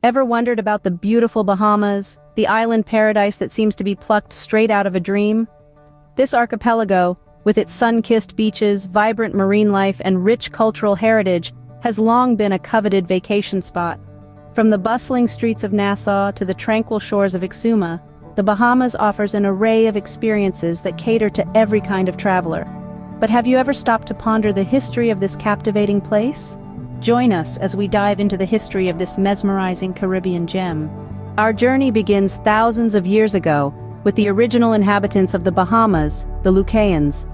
Ever wondered about the beautiful Bahamas, the island paradise that seems to be plucked straight out of a dream? This archipelago, with its sun-kissed beaches, vibrant marine life, and rich cultural heritage, has long been a coveted vacation spot. From the bustling streets of Nassau to the tranquil shores of Exuma, the Bahamas offers an array of experiences that cater to every kind of traveler. But have you ever stopped to ponder the history of this captivating place? Join us as we dive into the history of this mesmerizing Caribbean gem. Our journey begins thousands of years ago with the original inhabitants of the Bahamas, the Lucayans.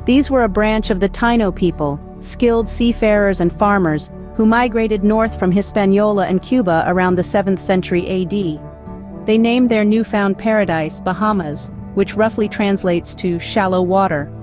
These were a branch of the Taino people, skilled seafarers and farmers, who migrated north from Hispaniola and Cuba around the 7th century AD. They named their newfound paradise Bahamas, which roughly translates to shallow water.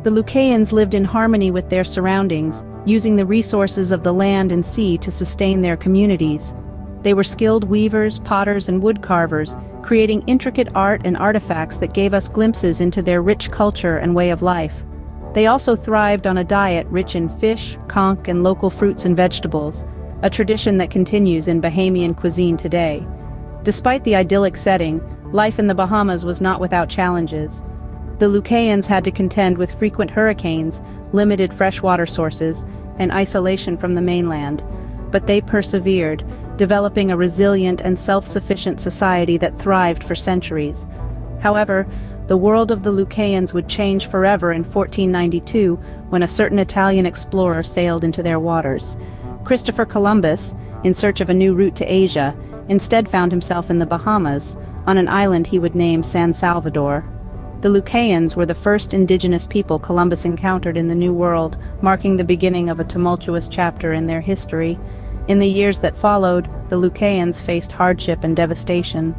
The Lucayans lived in harmony with their surroundings, using the resources of the land and sea to sustain their communities. They were skilled weavers, potters, and woodcarvers, creating intricate art and artifacts that gave us glimpses into their rich culture and way of life. They also thrived on a diet rich in fish, conch, and local fruits and vegetables, a tradition that continues in Bahamian cuisine today. Despite the idyllic setting, life in the Bahamas was not without challenges. The Lucayans had to contend with frequent hurricanes, limited freshwater sources, and isolation from the mainland. But they persevered, developing a resilient and self-sufficient society that thrived for centuries. However, the world of the Lucayans would change forever in 1492 when a certain Italian explorer sailed into their waters. Christopher Columbus, in search of a new route to Asia, instead found himself in the Bahamas, on an island he would name San Salvador. The Lucayans were the first indigenous people Columbus encountered in the New World, marking the beginning of a tumultuous chapter in their history. In the years that followed, the Lucayans faced hardship and devastation.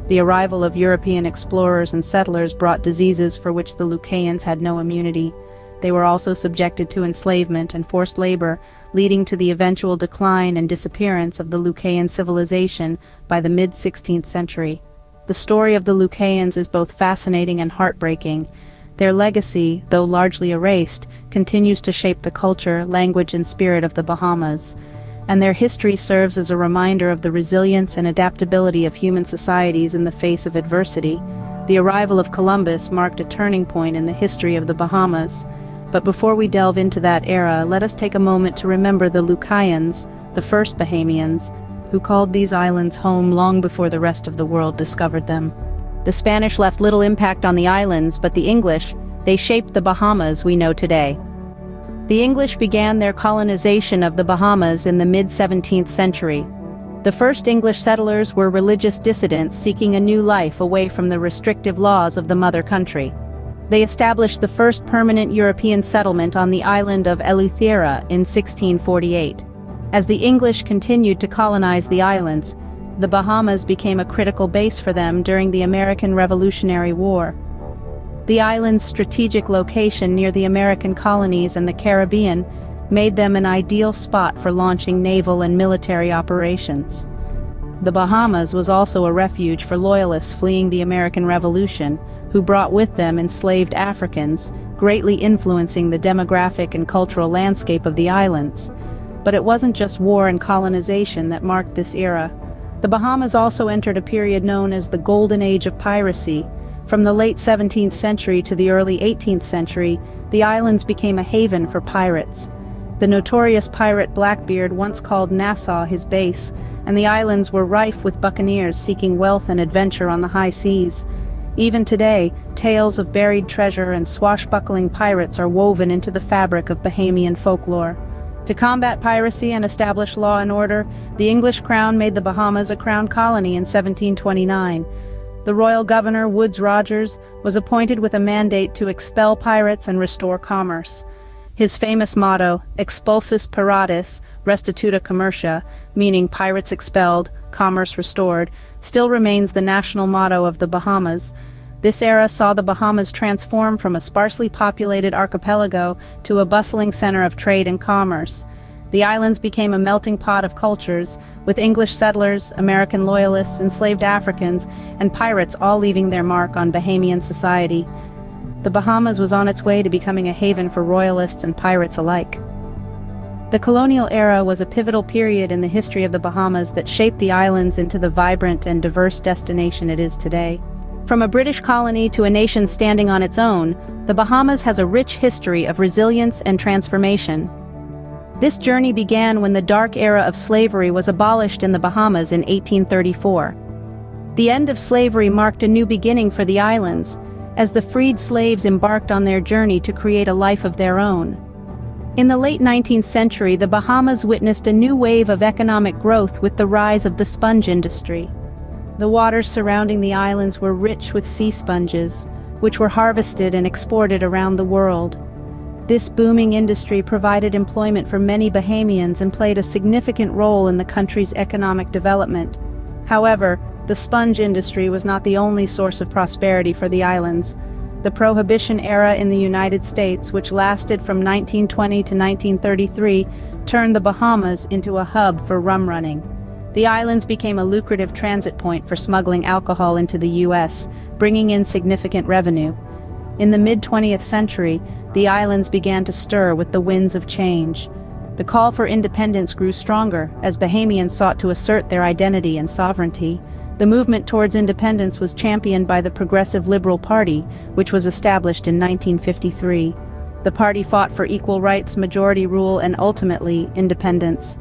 The arrival of European explorers and settlers brought diseases for which the Lucayans had no immunity. They were also subjected to enslavement and forced labor, leading to the eventual decline and disappearance of the Lucayan civilization by the mid-16th century. The story of the Lucayans is both fascinating and heartbreaking. Their legacy, though largely erased, continues to shape the culture, language, and spirit of the Bahamas. And their history serves as a reminder of the resilience and adaptability of human societies in the face of adversity. The arrival of Columbus marked a turning point in the history of the Bahamas. But before we delve into that era, let us take a moment to remember the Lucayans, the first Bahamians, who called these islands home long before the rest of the world discovered them. The Spanish left little impact on the islands, but the English, they shaped the Bahamas we know today. The English began their colonization of the Bahamas in the mid-17th century. The first English settlers were religious dissidents seeking a new life away from the restrictive laws of the mother country. They established the first permanent European settlement on the island of Eleuthera in 1648. As the English continued to colonize the islands, the Bahamas became a critical base for them during the American Revolutionary War. The island's strategic location near the American colonies and the Caribbean made them an ideal spot for launching naval and military operations. The Bahamas was also a refuge for loyalists fleeing the American Revolution, who brought with them enslaved Africans, greatly influencing the demographic and cultural landscape of the islands. But it wasn't just war and colonization that marked this era. The Bahamas also entered a period known as the Golden Age of piracy. From the late 17th century to the early 18th century, the islands became a haven for pirates. The notorious pirate Blackbeard once called Nassau his base, and the islands were rife with buccaneers seeking wealth and adventure on the high seas. Even today, tales of buried treasure and swashbuckling pirates are woven into the fabric of Bahamian folklore. To combat piracy and establish law and order, the English crown made the Bahamas a crown colony in 1729. The royal governor, Woodes Rogers, was appointed with a mandate to expel pirates and restore commerce. His famous motto, Expulsus Piratis, Restituta Commercia, meaning pirates expelled, commerce restored, still remains the national motto of the Bahamas. This era saw the Bahamas transform from a sparsely populated archipelago to a bustling center of trade and commerce. The islands became a melting pot of cultures, with English settlers, American loyalists, enslaved Africans, and pirates all leaving their mark on Bahamian society. The Bahamas was on its way to becoming a haven for royalists and pirates alike. The Colonial Era was a pivotal period in the history of the Bahamas that shaped the islands into the vibrant and diverse destination it is today. From a British colony to a nation standing on its own, the Bahamas has a rich history of resilience and transformation. This journey began when the dark era of slavery was abolished in the Bahamas in 1834. The end of slavery marked a new beginning for the islands, as the freed slaves embarked on their journey to create a life of their own. In the late 19th century, the Bahamas witnessed a new wave of economic growth with the rise of the sponge industry. The waters surrounding the islands were rich with sea sponges, which were harvested and exported around the world. This booming industry provided employment for many Bahamians and played a significant role in the country's economic development. However, the sponge industry was not the only source of prosperity for the islands. The Prohibition era in the United States, which lasted from 1920 to 1933, turned the Bahamas into a hub for rum running. The islands became a lucrative transit point for smuggling alcohol into the U.S., bringing in significant revenue. In the mid-20th century, the islands began to stir with the winds of change. The call for independence grew stronger as Bahamians sought to assert their identity and sovereignty. The movement towards independence was championed by the Progressive Liberal Party, which was established in 1953. The party fought for equal rights, majority rule, and ultimately, independence.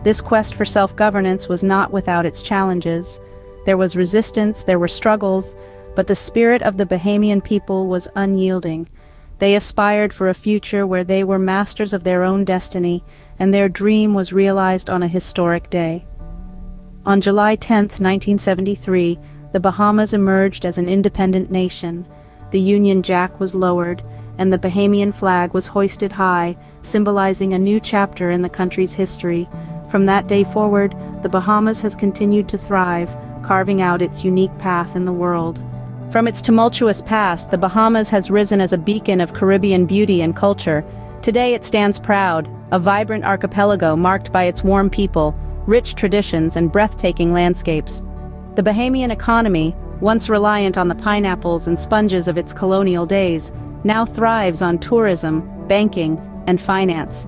This quest for self-governance was not without its challenges. There was resistance, there were struggles, but the spirit of the Bahamian people was unyielding. They aspired for a future where they were masters of their own destiny, and their dream was realized on a historic day. On July 10, 1973, the Bahamas emerged as an independent nation. The Union Jack was lowered, and the Bahamian flag was hoisted high, symbolizing a new chapter in the country's history. From that day forward, the Bahamas has continued to thrive, carving out its unique path in the world. From its tumultuous past, the Bahamas has risen as a beacon of Caribbean beauty and culture. Today it stands proud, a vibrant archipelago marked by its warm people, rich traditions, and breathtaking landscapes. The Bahamian economy, once reliant on the pineapples and sponges of its colonial days, now thrives on tourism, banking, and finance.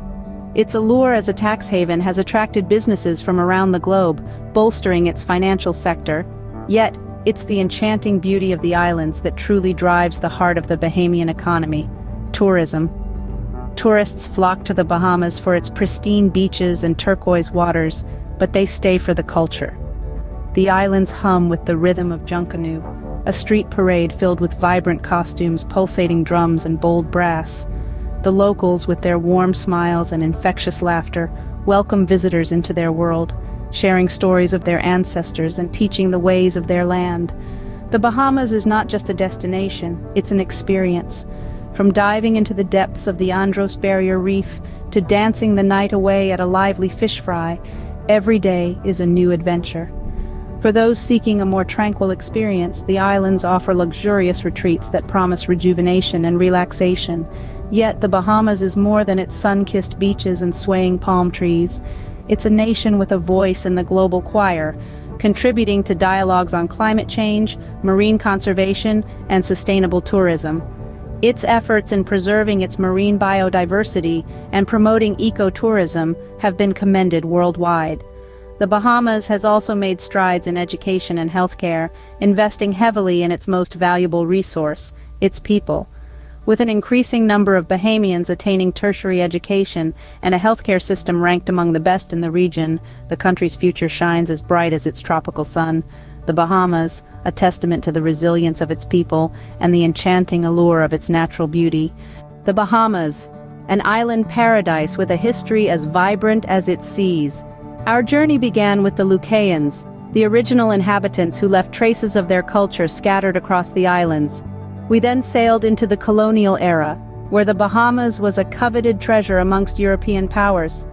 Its allure as a tax haven has attracted businesses from around the globe, bolstering its financial sector. Yet, it's the enchanting beauty of the islands that truly drives the heart of the Bahamian economy: tourism. Tourists flock to the Bahamas for its pristine beaches and turquoise waters, but they stay for the culture. The islands hum with the rhythm of Junkanoo, a street parade filled with vibrant costumes, pulsating drums, and bold brass. The locals, with their warm smiles and infectious laughter, welcome visitors into their world, sharing stories of their ancestors and teaching the ways of their land. The Bahamas is not just a destination, it's an experience. From diving into the depths of the Andros Barrier Reef to dancing the night away at a lively fish fry, every day is a new adventure. For those seeking a more tranquil experience, the islands offer luxurious retreats that promise rejuvenation and relaxation. Yet the Bahamas is more than its sun-kissed beaches and swaying palm trees. It's a nation with a voice in the global choir, contributing to dialogues on climate change, marine conservation, and sustainable tourism. Its efforts in preserving its marine biodiversity and promoting ecotourism have been commended worldwide. The Bahamas has also made strides in education and healthcare, investing heavily in its most valuable resource, its people. With an increasing number of Bahamians attaining tertiary education and a healthcare system ranked among the best in the region, the country's future shines as bright as its tropical sun. The Bahamas, a testament to the resilience of its people and the enchanting allure of its natural beauty. The Bahamas, an island paradise with a history as vibrant as its seas. Our journey began with the Lucayans, the original inhabitants who left traces of their culture scattered across the islands. We then sailed into the Colonial Era, where the Bahamas was a coveted treasure amongst European powers.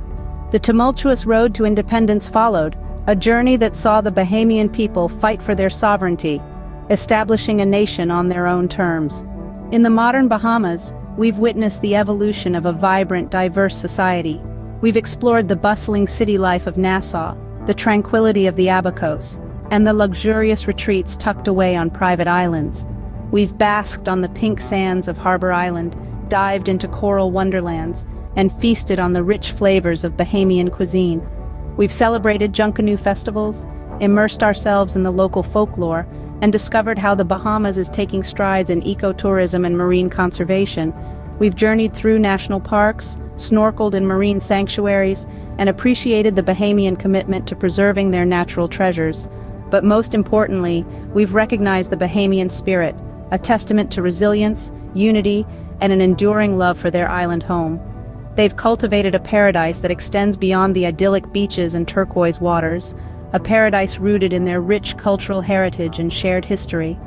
The tumultuous road to independence followed, a journey that saw the Bahamian people fight for their sovereignty, establishing a nation on their own terms. In the modern Bahamas, we've witnessed the evolution of a vibrant, diverse society. We've explored the bustling city life of Nassau, the tranquility of the Abacos, and the luxurious retreats tucked away on private islands. We've basked on the pink sands of Harbor Island, dived into coral wonderlands, and feasted on the rich flavors of Bahamian cuisine. We've celebrated Junkanoo festivals, immersed ourselves in the local folklore, and discovered how the Bahamas is taking strides in ecotourism and marine conservation. We've journeyed through national parks, snorkeled in marine sanctuaries, and appreciated the Bahamian commitment to preserving their natural treasures. But most importantly, we've recognized the Bahamian spirit, a testament to resilience, unity, and an enduring love for their island home. They've cultivated a paradise that extends beyond the idyllic beaches and turquoise waters, a paradise rooted in their rich cultural heritage and shared history.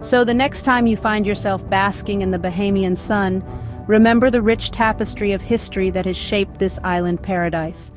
So the next time you find yourself basking in the Bahamian sun, remember the rich tapestry of history that has shaped this island paradise.